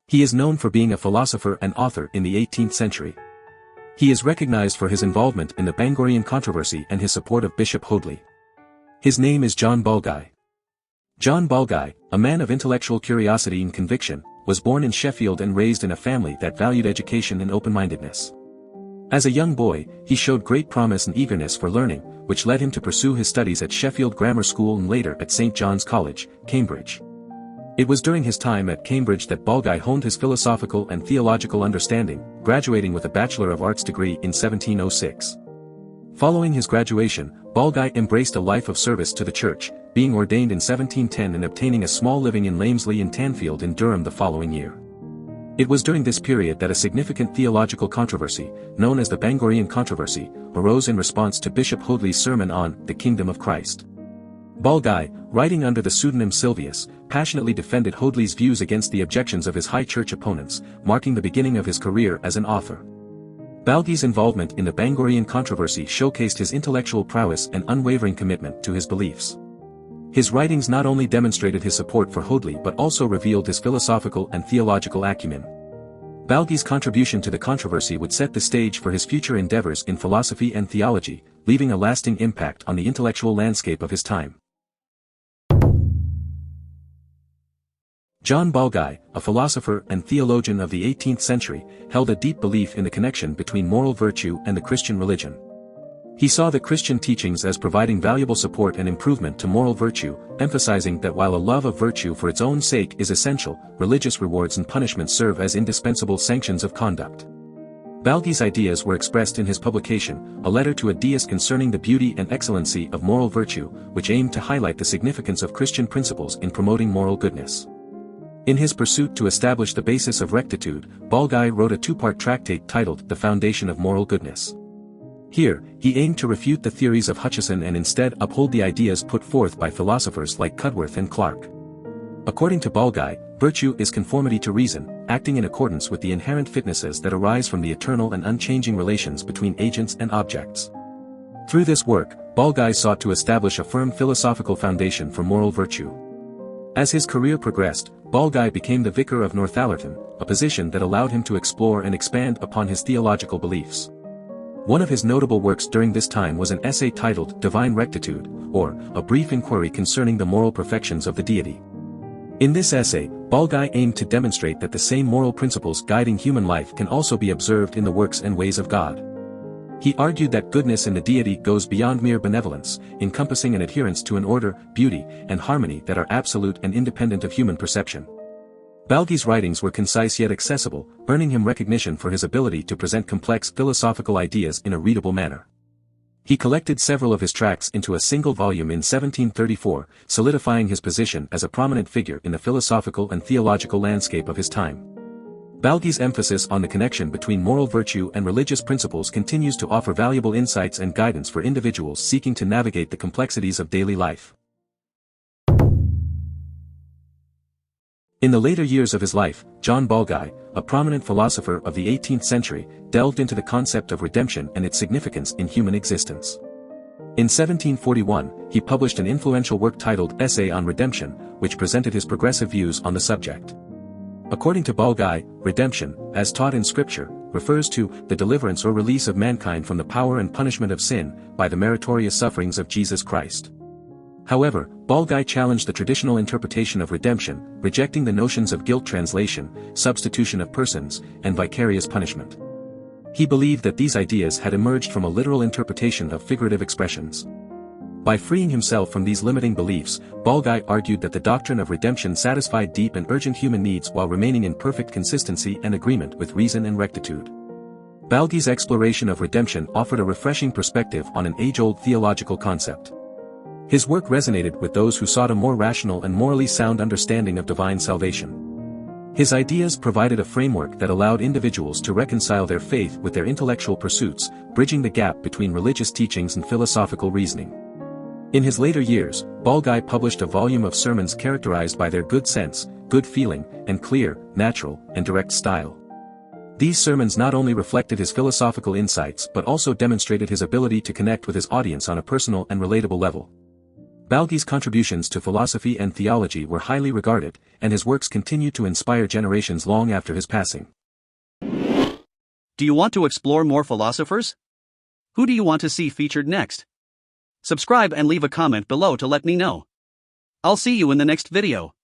He is known for being a philosopher and author in the 18th century. He is recognized for his involvement in the Bangorian controversy and his support of Bishop Hoadley. His name is John Balguy. John Balguy, a man of intellectual curiosity and conviction, was born in Sheffield and raised in a family that valued education and open-mindedness. As a young boy, he showed great promise and eagerness for learning, which led him to pursue his studies at Sheffield Grammar School and later at St. John's College, Cambridge. It was during his time at Cambridge that Balguy honed his philosophical and theological understanding, graduating with a Bachelor of Arts degree in 1706. Following his graduation, Balguy embraced a life of service to the church, being ordained in 1710 and obtaining a small living in Lamesley and Tanfield in Durham the following year. It was during this period that a significant theological controversy, known as the Bangorian controversy, arose in response to Bishop Hoadley's sermon on the Kingdom of Christ. Balguy, writing under the pseudonym Sylvius, passionately defended Hoadley's views against the objections of his high church opponents, marking the beginning of his career as an author. Balguy's involvement in the Bangorian controversy showcased his intellectual prowess and unwavering commitment to his beliefs. His writings not only demonstrated his support for Hoadley but also revealed his philosophical and theological acumen. Balguy's contribution to the controversy would set the stage for his future endeavors in philosophy and theology, leaving a lasting impact on the intellectual landscape of his time. John Balguy, a philosopher and theologian of the 18th century, held a deep belief in the connection between moral virtue and the Christian religion. He saw the Christian teachings as providing valuable support and improvement to moral virtue, emphasizing that while a love of virtue for its own sake is essential, religious rewards and punishments serve as indispensable sanctions of conduct. Balguy's ideas were expressed in his publication, A Letter to a Deist Concerning the Beauty and Excellency of Moral Virtue, which aimed to highlight the significance of Christian principles in promoting moral goodness. In his pursuit to establish the basis of rectitude, Balguy wrote a two-part tractate titled The Foundation of Moral Goodness. Here, he aimed to refute the theories of Hutcheson and instead uphold the ideas put forth by philosophers like Cudworth and Clarke. According to Balguy, virtue is conformity to reason, acting in accordance with the inherent fitnesses that arise from the eternal and unchanging relations between agents and objects. Through this work, Balguy sought to establish a firm philosophical foundation for moral virtue. As his career progressed, Balguy became the vicar of Northallerton, a position that allowed him to explore and expand upon his theological beliefs. One of his notable works during this time was an essay titled Divine Rectitude, or A Brief Inquiry Concerning the Moral Perfections of the Deity. In this essay, Balguy aimed to demonstrate that the same moral principles guiding human life can also be observed in the works and ways of God. He argued that goodness in the deity goes beyond mere benevolence, encompassing an adherence to an order, beauty, and harmony that are absolute and independent of human perception. Balguy's writings were concise yet accessible, earning him recognition for his ability to present complex philosophical ideas in a readable manner. He collected several of his tracts into a single volume in 1734, solidifying his position as a prominent figure in the philosophical and theological landscape of his time. Balguy's emphasis on the connection between moral virtue and religious principles continues to offer valuable insights and guidance for individuals seeking to navigate the complexities of daily life. In the later years of his life, John Balguy, a prominent philosopher of the 18th century, delved into the concept of redemption and its significance in human existence. In 1741, he published an influential work titled Essay on Redemption, which presented his progressive views on the subject. According to Balguy, redemption, as taught in Scripture, refers to the deliverance or release of mankind from the power and punishment of sin by the meritorious sufferings of Jesus Christ. However, Balguy challenged the traditional interpretation of redemption, rejecting the notions of guilt translation, substitution of persons, and vicarious punishment. He believed that these ideas had emerged from a literal interpretation of figurative expressions. By freeing himself from these limiting beliefs, Balguy argued that the doctrine of redemption satisfied deep and urgent human needs while remaining in perfect consistency and agreement with reason and rectitude. Balguy's exploration of redemption offered a refreshing perspective on an age-old theological concept. His work resonated with those who sought a more rational and morally sound understanding of divine salvation. His ideas provided a framework that allowed individuals to reconcile their faith with their intellectual pursuits, bridging the gap between religious teachings and philosophical reasoning. In his later years, Balguy published a volume of sermons characterized by their good sense, good feeling, and clear, natural, and direct style. These sermons not only reflected his philosophical insights but also demonstrated his ability to connect with his audience on a personal and relatable level. Balguy's contributions to philosophy and theology were highly regarded, and his works continue to inspire generations long after his passing. Do you want to explore more philosophers? Who do you want to see featured next? Subscribe and leave a comment below to let me know. I'll see you in the next video.